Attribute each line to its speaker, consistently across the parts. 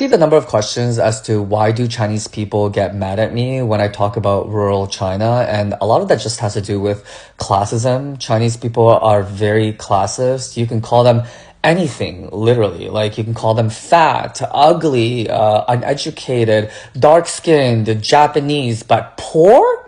Speaker 1: received a number of questions as to why do Chinese people get mad at me when I talk about rural China, and a lot of that just has to do with classism. Chinese people are very classist. You can call them anything, literally. Like, you can call them fat, ugly, uneducated, dark-skinned, Japanese, but poor?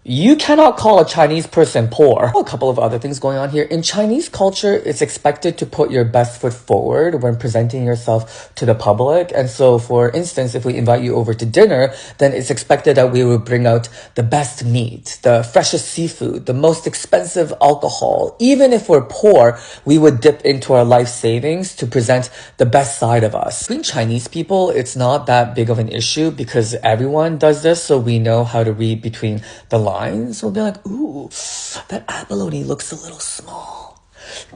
Speaker 1: You cannot call a Chinese person poor. A couple of other things going on here. In Chinese culture, it's expected to put your best foot forward when presenting yourself to the public. And so, for instance, if we invite you over to dinner, then it's expected that we will bring out the best meat, the freshest seafood, the most expensive alcohol. Even if we're poor, we would dip into our life savings to present the best side of us. Between Chinese people, it's not that big of an issue because everyone does this, so we know how to read between the lines. We'll be like, ooh, that abalone looks a little small.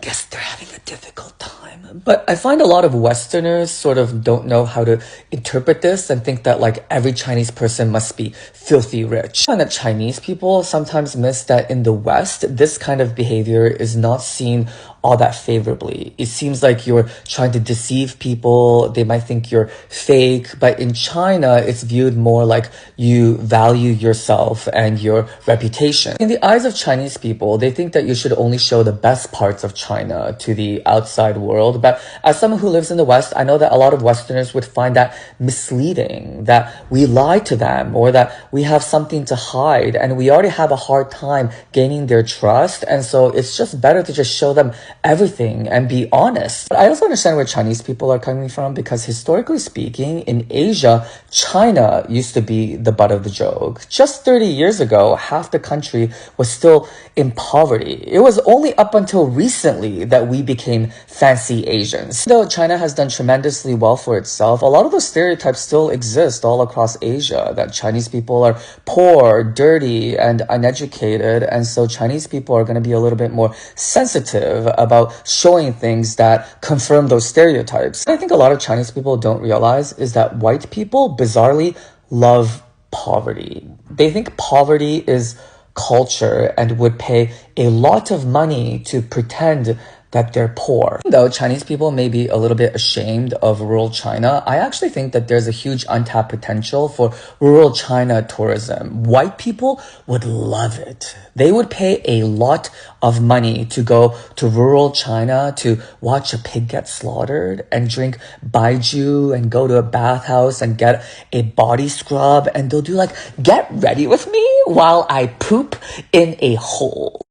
Speaker 1: Guess they're having a difficult time. But I find a lot of Westerners sort of don't know how to interpret this and think that like every Chinese person must be filthy rich. And that Chinese people sometimes miss that in the West, this kind of behavior is not seen all that favorably. It seems like you're trying to deceive people. They might think you're fake, but in China, it's viewed more like you value yourself and your reputation. In the eyes of Chinese people, they think that you should only show the best parts of China to the outside world. But as someone who lives in the West, I know that a lot of Westerners would find that misleading, that we lie to them or that we have something to hide, and we already have a hard time gaining their trust. And so it's just better to just show them everything and be honest. But I also understand where Chinese people are coming from, because historically speaking, in Asia, China used to be the butt of the joke. Just 30 years ago, half the country was still in poverty. It was only up until recently that we became fancy Asians. Though China has done tremendously well for itself, a lot of those stereotypes still exist all across Asia, that Chinese people are poor, dirty, and uneducated. And so Chinese people are going to be a little bit more sensitive about showing things that confirm those stereotypes. I think a lot of Chinese people don't realize is that white people bizarrely love poverty. They think poverty is culture and would pay a lot of money to pretend that they're poor. Though Chinese people may be a little bit ashamed of rural China, I actually think that there's a huge untapped potential for rural China tourism. White people would love it. They would pay a lot of money to go to rural China to watch a pig get slaughtered and drink baijiu and go to a bathhouse and get a body scrub, and they'll do like, get ready with me while I poop in a hole.